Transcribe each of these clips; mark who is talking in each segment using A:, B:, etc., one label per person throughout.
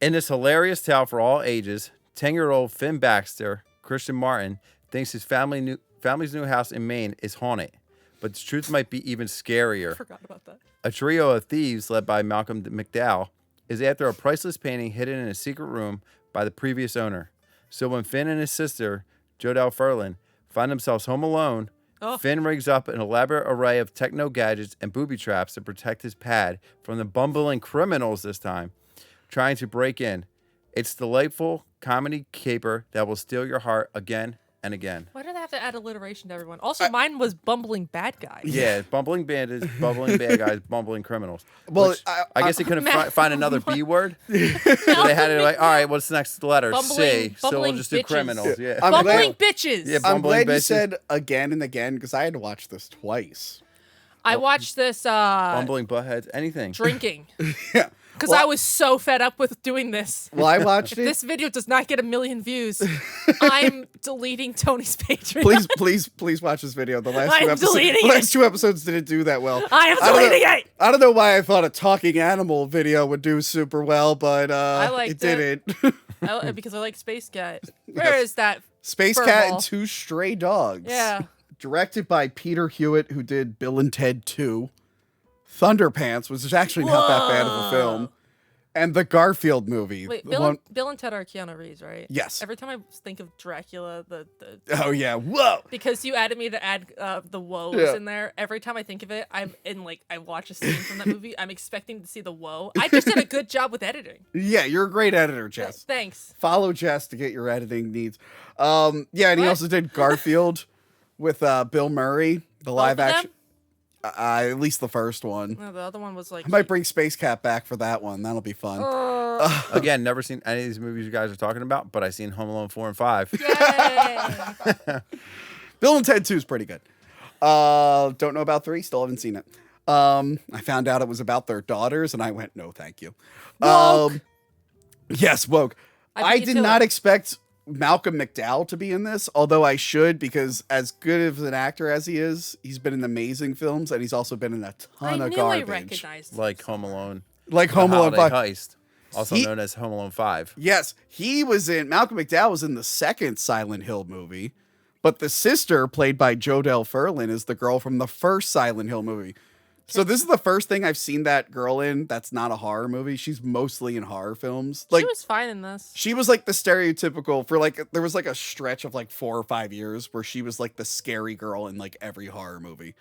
A: In this hilarious tale for all ages, 10-year-old Finn Baxter, Christian Martin, thinks his family's new house in Maine is haunted. But the truth might be even scarier.
B: I forgot about that.
A: A trio of thieves led by Malcolm McDowell is after a priceless painting hidden in a secret room by the previous owner. So when Finn and his sister, Jodelle Ferland, find themselves home alone, Finn rigs up an elaborate array of techno gadgets and booby traps to protect his pad from the bumbling criminals this time, trying to break in. It's delightful comedy caper that will steal your heart again and again.
B: Why do they have to add alliteration to everyone? Also, mine was bumbling bad guys.
A: Yeah, bumbling bandits, bumbling bad guys, bumbling criminals.
C: Well,
A: I guess they couldn't find another B word. So they had to like, all right, what's the next letter? C. So we'll just do criminals. Yeah.
B: Bumbling bitches.
A: Yeah,
C: I'm glad
A: bitches.
C: you said again and again because I had to watch this twice.
B: I watched this
A: bumbling buttheads, anything.
B: drinking.
C: Yeah.
B: Because I was so fed up with doing this.
C: Well, I watched
B: If
C: it.
B: this video does not get 1 million views, I'm deleting Tony's Patreon.
C: Please watch this video. The last
B: I'm
C: two episodes,
B: deleting
C: the
B: it.
C: last two episodes didn't do that well.
B: I am deleting it.
C: I don't know why I thought a talking animal video would do super well, but
B: liked
C: it didn't.
B: Because I like Space Cat. Where is that?
C: Space
B: furball?
C: Cat and Two Stray Dogs.
B: Yeah.
C: Directed by Peter Hewitt, who did Bill and Ted 2, Thunderpants, which is actually not that bad of a film, and the Garfield movie.
B: Wait,
C: the
B: Bill and Ted are Keanu Reeves, right?
C: Yes.
B: Every time I think of Dracula,
C: Oh yeah, whoa!
B: because you added me to add the woes in there. Every time I think of it, I watch a scene from that movie. I'm expecting to see the woe. I just did a good job with editing.
C: Yeah, you're a great editor, Jess.
B: Thanks.
C: Follow Jess to get your editing needs. Yeah, and he also did Garfield with Bill Murray, the live
B: Both of
C: action. At least the first one.
B: No, the other one was like.
C: I might bring Space Cat back for that one. That'll be fun.
A: Again, never seen any of these movies you guys are talking about, but I seen Home Alone 4 and 5.
B: Yay!
C: Bill and Ted 2 is pretty good. Don't know about 3. Still haven't seen it. I found out it was about their daughters, and I went, no, thank you.
B: Woke.
C: Yes, woke. I
B: beat you
C: did
B: to
C: not
B: it.
C: expect Malcolm McDowell to be in this, although I should, because as good of an actor as he is, he's been in amazing films, and he's also been in a ton
B: I
C: of
B: knew
C: garbage.
B: I recognized.
A: Like Home Alone.
C: Like
A: The
C: Home Alone
A: Holiday
C: 5.
A: Heist, also
C: He-
A: known as Home Alone 5.
C: Yes, Malcolm McDowell was in the second Silent Hill movie, but the sister, played by Jodelle Ferland, is the girl from the first Silent Hill movie. So this is the first thing I've seen that girl in that's not a horror movie. She's mostly in horror films. Like
B: She was fine in this.
C: she was like the stereotypical for like there was like a stretch of like 4 or 5 years where she was like the scary girl in like every horror movie.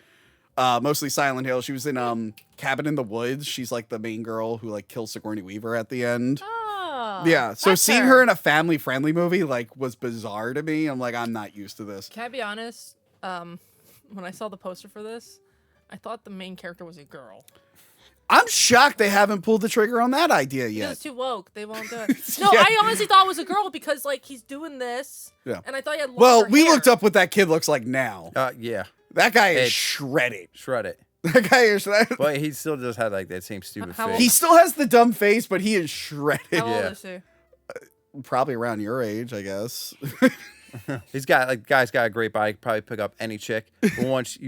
C: Mostly Silent Hill. She was in Cabin in the Woods. She's like the main girl who like kills Sigourney Weaver at the end.
B: Oh,
C: Yeah, so
B: that's
C: seeing her in a family-friendly movie like was bizarre to me. I'm like, I'm not used to this.
B: Can I be honest? When I saw the poster for this, I thought the main character was a girl.
C: I'm shocked they haven't pulled the trigger on that idea
B: Because
C: yet.
B: it's too woke. They won't do it. No,
C: Yeah.
B: I honestly thought it was a girl because like he's doing this.
C: Yeah.
B: And I thought he had longer
C: Well, we
B: hair.
C: looked up what that kid looks like now.
A: Yeah,
C: That guy is
A: It's-
C: shredded.
A: shred it.
C: That guy is shredded.
A: But he still just had like that same stupid
B: How
A: face.
B: old-
C: He still has the dumb face, but he is shredded.
B: How old
A: Yeah.
B: is he?
C: Probably around your age, I guess.
A: He's got like guy's got a great body. Probably pick up any chick. But once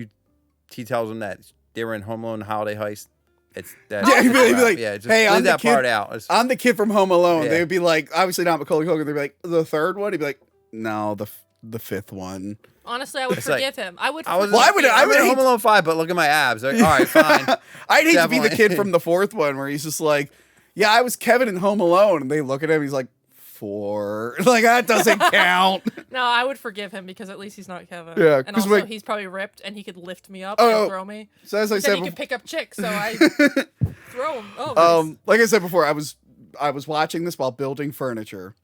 A: he tells him that they were in Home Alone Holiday Heist, it's that.
C: Yeah, he'd be like,
A: yeah, just
C: "Hey,
A: leave
C: I'm the
A: that
C: kid-
A: part out. It's-
C: I'm the kid from Home Alone.
A: Yeah.
C: They would be like, obviously not Macaulay Culkin. They'd be like, the third one? He'd be like, no, the fifth one.
B: Honestly, I would
A: It's like-
B: forgive him. I would.
A: I was.
B: forgive
C: Well, I would-
B: him.
C: I
A: I'm
C: would
A: in
C: hate-
A: Home Alone 5, but look at my abs. Like, all right, fine.
C: I'd hate to be the
A: Definitely.
C: kid from the fourth one where he's just like, yeah, I was Kevin in Home Alone. And they look at him, he's like, 4. Like, that doesn't count.
B: No, I would forgive him because at least he's not Kevin.
C: Yeah,
B: And
C: 'cause
B: also,
C: when-
B: he's probably ripped and he could lift me up
C: Oh,
B: and throw me.
C: So as I
B: Then
C: said
B: he could pick up chicks, so I throw him. Oh, nice.
C: like I said before, I was watching this while building furniture.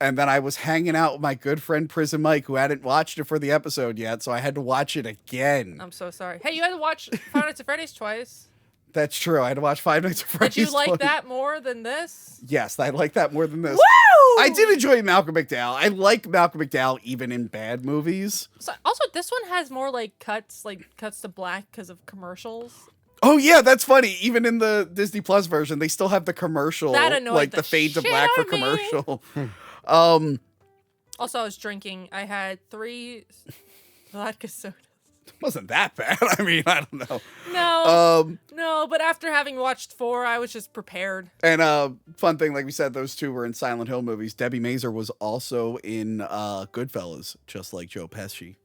C: And then I was hanging out with my good friend Prison Mike, who hadn't watched it for the episode yet, so I had to watch it again.
B: I'm so sorry. Hey, you had to watch Five Nights at Freddy's twice.
C: That's true. I had to watch Five Nights at Freddy's.
B: Did you like
C: twice.
B: that more than this?
C: Yes, I like that more than this.
B: Woo!
C: I did enjoy Malcolm McDowell. I like Malcolm McDowell even in bad movies.
B: So, also, this one has more like cuts to black because of commercials.
C: Oh yeah, that's funny. Even in the Disney Plus version, they still have the commercial,
B: That annoyed
C: like
B: the
C: the fade to
B: shit
C: black for
B: out of me.
C: commercial.
B: Also, I was drinking. I had 3 vodka sodas.
C: wasn't that bad. I mean, I don't know.
B: No, but after having watched 4, I was just prepared.
C: And fun thing, like we said, those two were in Silent Hill movies. Debbie Mazur was also in Goodfellas, just like Joe Pesci.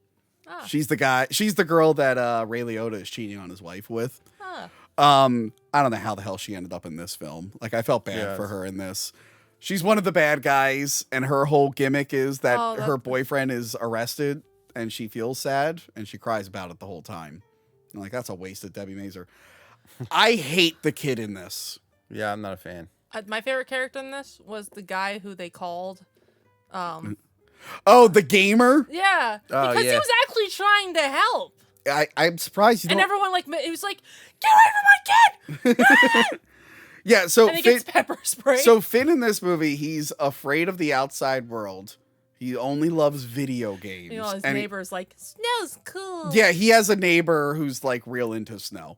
B: Ah.
C: She's the girl that Ray Liotta is cheating on his wife with.
B: Ah.
C: I don't know how the hell she ended up in this film. Like, I felt bad for her in this. She's one of the bad guys, and her whole gimmick is that her boyfriend is arrested, and she feels sad, and she cries about it the whole time. I'm like, that's a waste of Debbie Mazur. I hate the kid in this.
A: Yeah, I'm not a fan.
B: My favorite character in this was the guy who they called.
C: Oh, the gamer?
B: Yeah, because he was actually trying to help.
C: I'm surprised you don't.
B: And everyone it was like, get away from my kid!
C: Yeah, so
B: and he gets pepper spray.
C: So Finn in this movie, he's afraid of the outside world. He only loves video games.
B: You know, his neighbor's like, snow's cool.
C: Yeah, he has a neighbor who's like real into snow.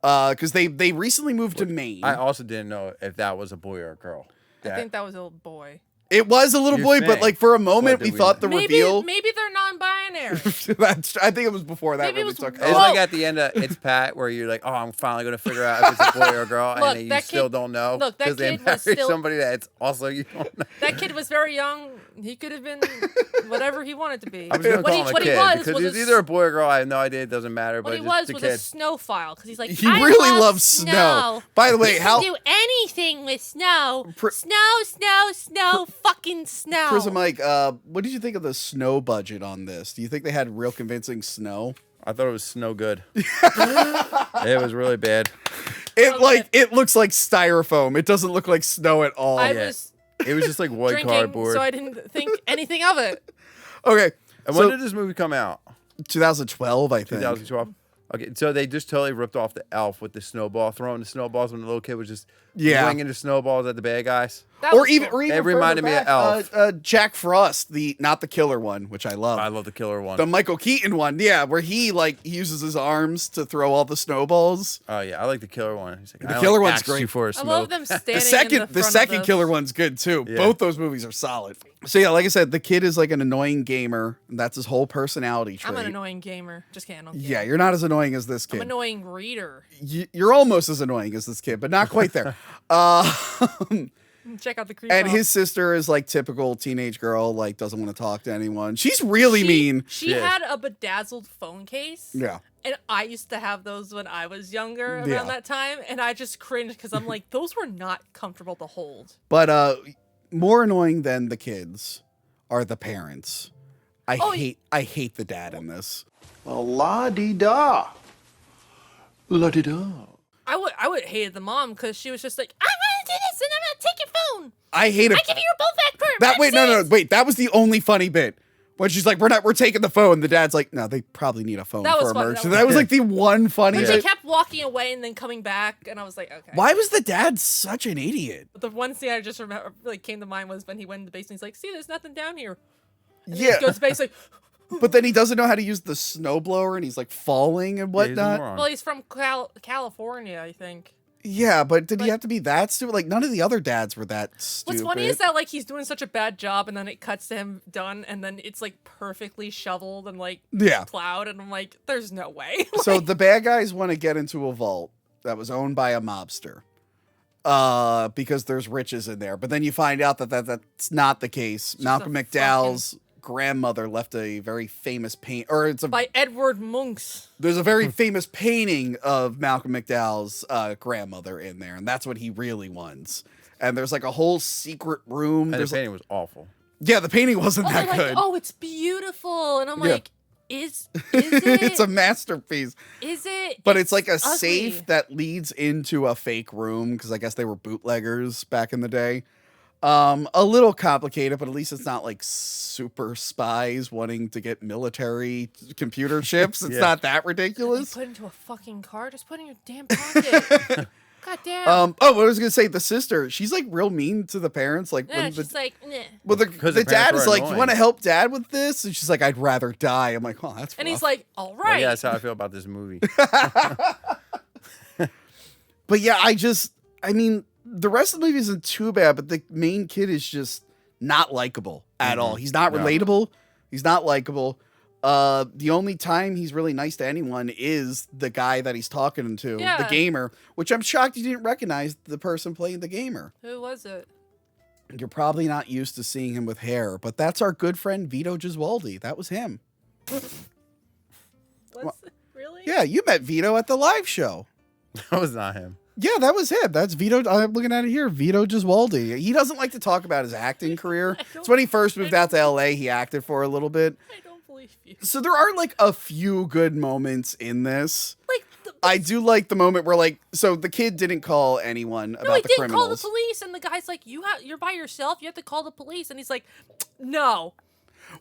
C: Because they recently moved to Maine.
A: I also didn't know if that was a boy or a girl.
B: I think that was a little boy.
C: It was a little boy, but like for a moment we thought the reveal.
B: Maybe they're non-binary.
C: I think it was before that.
B: Maybe
C: really took
A: it's like at the end of It's Pat, where you're like, oh, I'm finally gonna figure out if it's a boy or a girl, and then you still don't know.
B: Look, that
A: they
B: kid was still
A: somebody that's also you don't know.
B: That kid was very young. He could have been whatever he wanted to be.
A: I was gonna call him a kid because he's either a boy or girl. I have no idea. It doesn't matter.
B: What
A: But
B: he was
A: a
B: a
A: kid.
B: snowphile because he's like,
C: he really loves snow. By the way,
B: he
C: how
B: can do anything with snow? Snow, fucking snow.
C: Prism Mike, what did you think of the snow budget on this? Do you think they had real convincing snow?
A: I thought it was snow good. It was really bad.
C: It looks like styrofoam. It doesn't look like snow at all.
B: It was
A: just like white
B: drinking,
A: cardboard.
B: so I didn't think anything of it.
C: Okay.
A: And when did this movie come out?
C: 2012, I think.
A: 2012. Okay, so they just totally ripped off the Elf with the snowball, throwing the snowballs when the little kid was just swinging the snowballs at the bad guys.
C: Or even
A: it reminded me of Elf.
C: Jack Frost, not the killer one, which I love.
A: I love the killer one.
C: The Michael Keaton one, yeah, where he uses his arms to throw all the snowballs.
A: Oh yeah, I like the killer one. He's like,
C: the killer one's great.
A: For a
B: I love them standing.
C: The second killer one's good too. Yeah. Both those movies are solid. So yeah, like I said, the kid is like an annoying gamer. And that's his whole personality trait.
B: I'm an annoying gamer. Just kidding.
C: Yeah, you're not as annoying as this kid.
B: I'm an annoying reader.
C: You're almost as annoying as this kid, but not quite there.
B: Check out the creep.
C: And his sister is like typical teenage girl, like doesn't want to talk to anyone. She's really mean.
B: She had a bedazzled phone case.
C: Yeah.
B: And I used to have those when I was younger around that time. And I just cringed because I'm like, those were not comfortable to hold.
C: But more annoying than the kids are the parents. I hate the dad in this.
D: Well, la-di-da. La-di-da.
B: I would hate the mom because she was just like, I'm gonna do this and I'm gonna take your phone.
C: I hate it.
B: I give you your phone back.
C: Wait, that was the only funny bit. When she's like, we're taking the phone. The dad's like, no, they probably need a phone for emergency. That was like the one funny bit.
B: She kept walking away and then coming back, and I was like, okay.
C: Why was the dad such an idiot?
B: The one scene I just remember came to mind was when he went in the basement. He's like, see, there's nothing down here. And
C: yeah.
B: He goes to base like.
C: But then he doesn't know how to use the snowblower, and he's like falling and whatnot.
B: Well, he's from California, I think.
C: Yeah, but did he have to be that stupid? Like, none of the other dads were that stupid.
B: What's funny is that, like, he's doing such a bad job, and then it cuts to him done, and then it's, like, perfectly shoveled and, like, plowed, and I'm like, there's no way.
C: So the bad guys want to get into a vault that was owned by a mobster because there's riches in there. But then you find out that that's not the case. Malcolm McDowell's grandmother left a very famous
B: by Edward Munch's.
C: There's a very famous painting of Malcolm McDowell's grandmother in there, and that's what he really wants. And there's like a whole secret room.
A: And the painting was awful.
C: Yeah, the painting wasn't that good.
B: Oh, it's beautiful, and I'm like, is it?
C: It's a masterpiece.
B: Is it?
C: But it's like a ugly safe that leads into a fake room because I guess they were bootleggers back in the day. A little complicated, but at least it's not like super spies wanting to get military computer chips. It's not that ridiculous.
B: Put into a fucking car. Just put in your damn pocket. God damn.
C: What I was gonna say, the sister, she's like real mean to the parents. Like,
B: yeah, she's like, nah.
C: Well, the dad is like, you want to help dad with this? And she's like, I'd rather die. I'm like, oh, that's.
B: And
C: rough.
B: He's like, all right.
A: Well, yeah, that's how I feel about this movie.
C: But yeah, I mean. The rest of the movie isn't too bad, but the main kid is just not likable at all. He's not relatable. He's not likable. The only time he's really nice to anyone is the guy that he's talking to, the
B: Yeah.
C: gamer, which I'm shocked you didn't recognize the person playing the gamer.
B: Who was it?
C: You're probably not used to seeing him with hair, but that's our good friend Vito Giswaldi. That was him.
B: Really?
C: Yeah, you met Vito at the live show.
A: That was not him.
C: Yeah, that was him. That's Vito. I'm looking at it here. Vito Giswaldi. He doesn't like to talk about his acting career. It's when he first moved out to LA, he acted for a little bit.
B: I don't believe you.
C: So there are like a few good moments in this.
B: Like,
C: I do like the moment where like, so the kid didn't call anyone
B: no,
C: about
B: he
C: the
B: didn't call the
C: criminals.
B: police, and the guy's like, you're by yourself. You have to call the police, and he's like, no.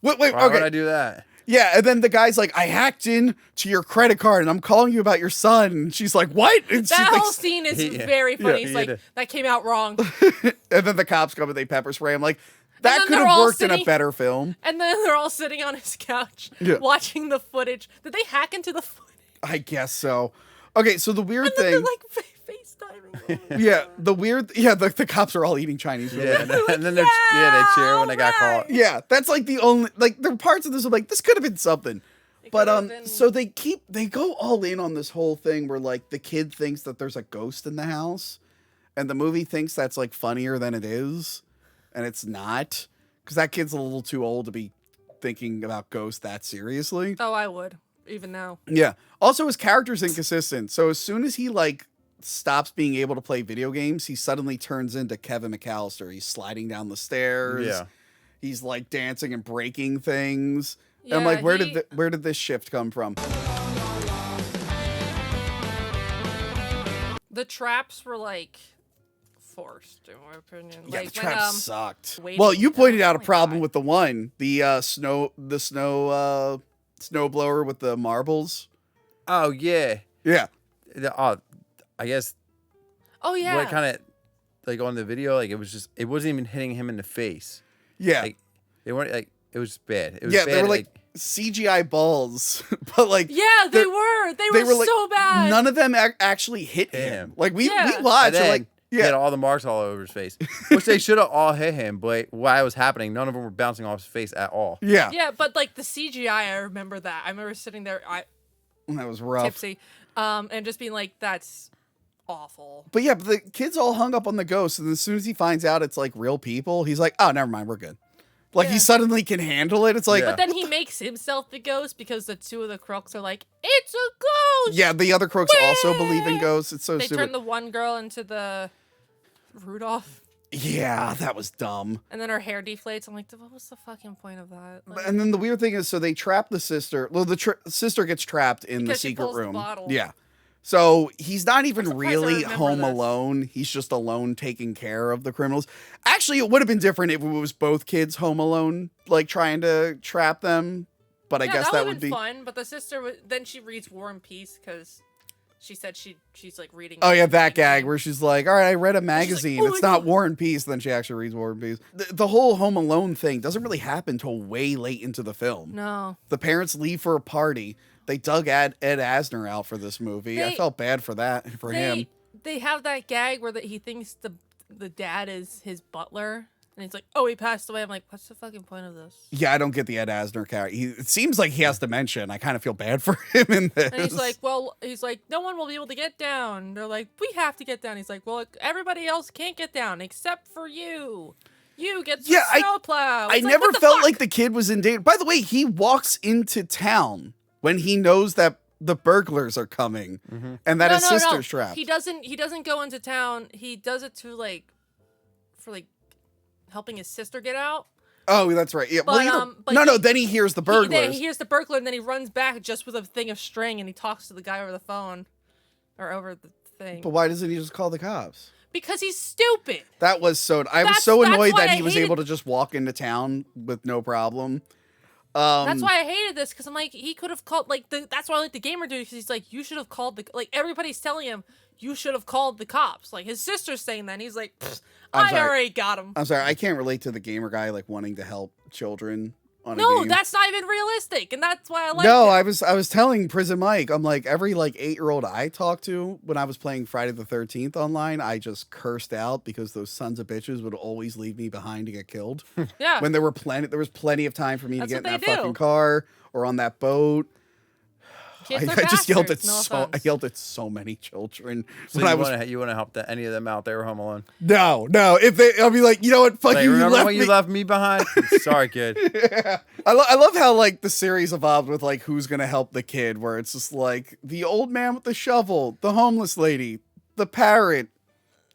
C: Wait,
A: Why would I
C: okay.
A: do that?
C: Yeah, and then the guy's like, I hacked in to your credit card and I'm calling you about your son. And she's like, what? And,
B: That
C: she
B: whole scene is
A: Yeah.
B: very funny.
A: Yeah,
B: He's
A: he
B: like,
A: did.
B: that came out wrong.
C: and then the cops come and they pepper spray him. Like, that
B: then
C: could
B: they're
C: have
B: all
C: worked in a
B: sitting-
C: better film.
B: And then they're all sitting on his couch
C: Yeah.
B: watching the footage. Did they hack into the footage?
C: I guess so. Okay, so the weird
B: And then
C: thing.
B: they're like FaceTiming. Oh,
C: Yeah, the cops are all eating Chinese food.
A: Yeah, and then they cheer when they got caught.
C: Yeah, that's like the only, like, there are parts of this I'm like, this could have been something. But
B: could've been-
C: so they go all in on this whole thing where like the kid thinks that there's a ghost in the house, and the movie thinks that's like funnier than it is, and it's not, because that kid's a little too old to be thinking about ghosts that seriously.
B: Oh, I would, even now.
C: Yeah. Also, his character's inconsistent. So as soon as he like stops being able to play video games, he suddenly turns into Kevin McAllister. He's sliding down the stairs.
A: Yeah.
C: He's like dancing and breaking things. And I'm
B: Yeah,
C: like, where did this shift come from?
B: The traps were like forced, in my opinion.
C: Yeah,
B: like
C: the
B: when,
C: trap sucked.
B: waiting-
C: Well, you pointed out a
B: oh my
C: problem
B: God.
C: with the one, the snow blower with the marbles.
A: Oh yeah.
C: Yeah.
A: Oh, I guess
B: Oh yeah.
A: what kind of like on the video, like it wasn't even hitting him in the face.
C: Yeah.
A: Like they weren't like it was bad. It was
C: Yeah,
A: bad,
C: they were like CGI balls, but like
B: Yeah, they
C: they're-
B: were. They
C: they
B: were
C: were, like,
B: so bad.
C: none of them actually hit him.
A: him.
C: Like we
B: Yeah.
A: and
C: watched,
A: then
C: like
A: he had
C: yeah,
A: all the marks all over his face, which they should have all hit him. But while it was happening, none of them were bouncing off his face at all.
C: yeah,
B: Yeah, but like the CGI, I remember that. I remember sitting there,
C: that was rough.
B: tipsy, and just being like, "That's awful."
C: But yeah, but the kid's all hung up on the ghost, and as soon as he finds out it's like real people, he's like, "Oh, never mind, we're good." Like he
B: Yeah.
C: suddenly can handle it. It's like,
A: Yeah.
B: But then he makes himself the ghost because the two of the crooks are like, "It's a ghost."
C: yeah, the other crooks also believe in ghosts. It's so
B: They
C: stupid.
B: turn the one girl into the Rudolph,
C: Yeah, that was dumb.
B: and then her hair deflates. I'm like, what was the fucking point of that? Like,
C: And then the weird thing is, so they trap the sister. Well, the sister gets trapped in the
B: Because she
C: secret
B: pulls the
C: room.
B: bottle.
C: Yeah. So he's not even
B: surprised I
C: really
B: remember
C: home
B: this.
C: alone. He's just alone taking care of the criminals. Actually, it would have been different if it was both kids home alone, like trying to trap them. But I
B: yeah,
C: guess
B: that
C: that
B: would
C: would
B: been
C: be.
B: fun. But the sister, then she reads War and Peace because she said she's like reading.
C: Oh yeah, that
B: reading
C: gag
B: it.
C: where she's like, "All right, I read a magazine.
B: "Oh
C: it's
B: my
C: not
B: God."
C: War and Peace." Then she actually reads War and Peace. The whole Home Alone thing doesn't really happen till way late into the film.
B: No.
C: The parents leave for a party. They dug Ed Asner out for this movie. I
B: They-
C: felt bad for that for him.
B: They have that gag where he thinks the dad is his butler, and he's like, "Oh, he passed away." I'm like, "What's the fucking point of this?"
C: Yeah, I don't get the Ed Asner character. It seems like he has dementia, and I kind of feel bad for him in this.
B: And he's like, "Well, no one will be able to get down." They're like, "We have to get down." He's like, "Well, everybody else can't get down except for you. You get the snowplow."
C: I
B: It's like,
C: never
B: what the
C: felt
B: fuck?
C: like the kid was in danger. By the way, he walks into town when he knows that the burglars are coming and that his sister's trapped.
B: He doesn't go into town. He does it to for helping his sister get out.
C: Oh, that's right. Yeah.
B: But,
C: no. Then he hears the burglars.
B: He hears the burglar, and then he runs back just with a thing of string, and he talks to the guy over the phone, or over the thing.
C: But why doesn't he just call the cops?
B: Because he's stupid.
C: That was so. I was
B: That's-
C: so
B: that's
C: annoyed
B: why
C: that
B: I
C: he was
B: hated-
C: able to just walk into town with no problem.
B: That's why I hated this, because I'm like, he could have called, that's why I like the gamer dude, because he's like, you should have called everybody's telling him, you should have called the cops. Like, his sister's saying that, and he's like,
C: I'm
B: I
C: sorry.
B: already got him.
C: I'm sorry, I can't relate to the gamer guy like wanting to help children. on a
B: No,
C: game.
B: that's not even realistic, and that's why I like
C: No,
B: it.
C: I was telling Prison Mike, I'm like, every like 8-year-old I talked to when I was playing Friday the 13th online, I just cursed out because those sons of bitches would always leave me behind to get killed.
B: Yeah.
C: When there was plenty of time for me
B: That's
C: to get in
B: what
C: that
B: they
C: fucking
B: do.
C: car or on that boat.
B: Kids are
C: I just yelled at
B: bastards, no
C: I
B: offense.
C: yelled at so many children
A: So
C: when I was
A: you want to help any of them out? They were home alone.
C: no. If they, I'll be like, you know what, fuck
A: Like,
C: you. You
A: remember
C: left
A: when
C: me.
A: you left me behind? Sorry, kid.
C: I love how like the series evolved with like who's gonna help the kid, where it's just like the old man with the shovel, the homeless lady, the parrot,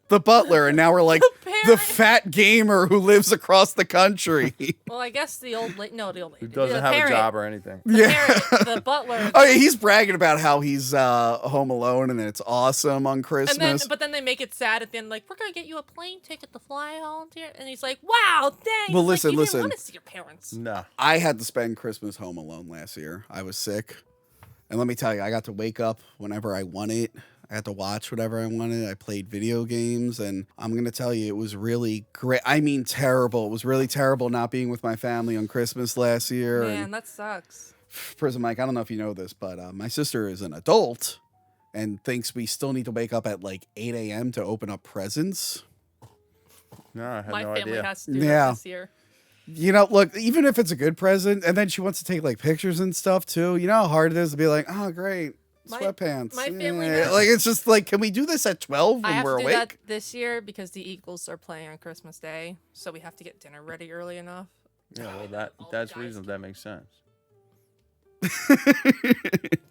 C: the butler, and now we're like the
B: parrot.
C: fat gamer who lives across the country.
B: Well, I guess the old lady. No, the old lady.
A: Who doesn't
B: the
A: have
B: parrot,
A: a job or anything.
B: The
C: Yeah.
B: parrot, the butler.
C: Oh yeah, he's bragging about how he's home alone and it's awesome on Christmas.
B: But then they make it sad at the end, like, we're gonna get you a plane ticket to fly home here, and he's like, "Wow, thanks."
C: Well,
B: Like,
C: listen,
B: you
C: listen.
B: didn't want to see your parents.
A: No.
C: I had to spend Christmas home alone last year. I was sick. And let me tell you, I got to wake up whenever I wanted. I had to watch whatever I wanted. I played video games, and I'm going to tell you, it was really great. I mean, terrible. It was really terrible not being with my family on Christmas last year.
B: Man,
C: And
B: that sucks.
C: Prison Mike, I don't know if you know this, but my sister is an adult and thinks we still need to wake up at like 8 a.m. to open up presents.
A: No, I had
B: My
A: no
B: family
A: idea.
B: has to do
C: Yeah.
B: that this year.
C: You know, look, even if it's a good present, and then she wants to take like pictures and stuff too. You know how hard it is to be like, oh, great,
B: My-
C: sweatpants.
B: my family
C: Yeah.
B: has-
C: Like, it's just like, can we do this at 12
B: I
C: when
B: have
C: we're
B: to do
C: awake?
B: that this year because the Eagles are playing on Christmas Day, so we have to get dinner ready early enough.
A: Yeah, well, that's reasonable. That makes sense.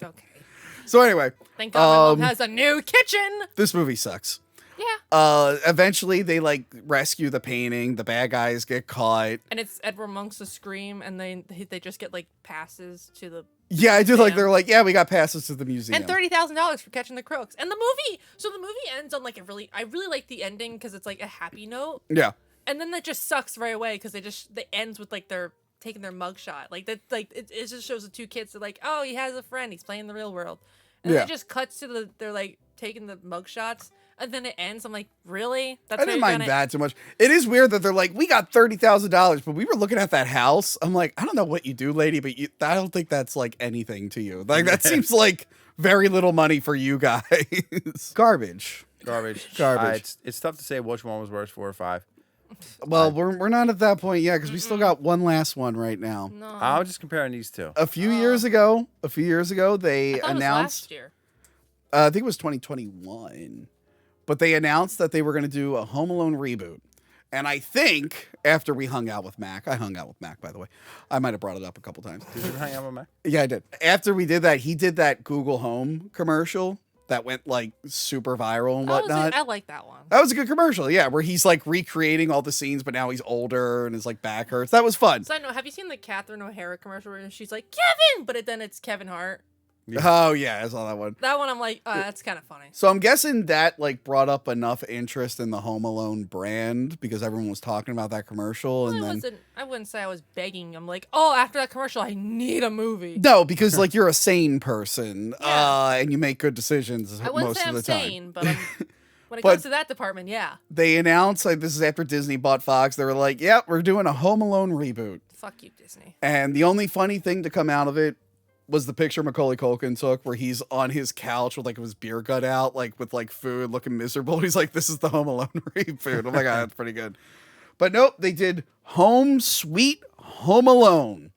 B: Okay.
C: So anyway,
B: Thank God my
C: Um,
B: mom has a new kitchen.
C: this movie sucks.
B: Yeah.
C: Eventually they like rescue the painting. The bad guys get caught.
B: And it's Edward Monk's A Scream, and they just get like passes to the
C: Yeah, I did like,
B: Yeah.
C: they're like, yeah, we got passes to the museum.
B: and $30,000 for catching the crooks. And the movie, so the movie ends on like I really like the ending because it's like a happy note,
C: Yeah.
B: and then that just sucks right away because they ends with like they're taking their mugshot, like that, like it just shows the two kids. They're like, oh, he has a friend, he's playing the real world, and then
C: Yeah.
B: it just cuts to they're like taking the mugshots. And then it ends. I'm like, really? That's
C: I
B: how
C: didn't
B: you're
C: mind
B: gonna-
C: that too much. It is weird that they're like, we got $30,000, but we were looking at that house. I'm like, I don't know what you do, lady, but I don't think that's like anything to you. Like, that seems like very little money for you guys. Garbage.
A: Garbage.
C: Garbage.
A: It's tough to say which one was worse, 4 or 5.
C: Well, we're not at that point yet because we still got one last one right now.
B: No.
A: I'm just comparing these two.
C: A few years ago, they
B: I thought it was
C: announced.
B: last year.
C: I think it was 2021, but they announced that they were going to do a Home Alone reboot. And I think after we hung out with Mac, I hung out with Mac, by the way. I might have brought it up a couple times.
A: Did you hang out with Mac?
C: Yeah, I did. After we did that, he did that Google Home commercial that went like super viral and whatnot.
B: I like that one.
C: That was a good commercial, yeah, where he's like recreating all the scenes, but now he's older and his like back hurts. That was fun.
B: So I know. Have you seen the Catherine O'Hara commercial where she's like Kevin, but then it's Kevin Hart?
C: Oh yeah, I saw that one.
B: That one, I'm like, oh, that's kind of funny.
C: So I'm guessing that like brought up enough interest in the Home Alone brand because everyone was talking about that commercial, and then
B: I wouldn't say I was begging. I'm like, oh, after that commercial, I need a movie.
C: no, because like you're a sane person,
B: Yeah.
C: and you make good decisions
B: I wouldn't
C: most
B: say
C: of
B: I'm
C: the time.
B: sane, but when it
C: But-
B: comes to that department, yeah.
C: They announced like this is after Disney bought Fox. They were like, "Yep, we're doing a Home Alone reboot."
B: Fuck you, Disney.
C: And the only funny thing to come out of it was the picture Macaulay Culkin took where he's on his couch with like his beer gut out, like with like food, looking miserable. He's like, "This is the Home Alone reboot." Oh my god, that's pretty good. But nope, they did Home Sweet Home Alone.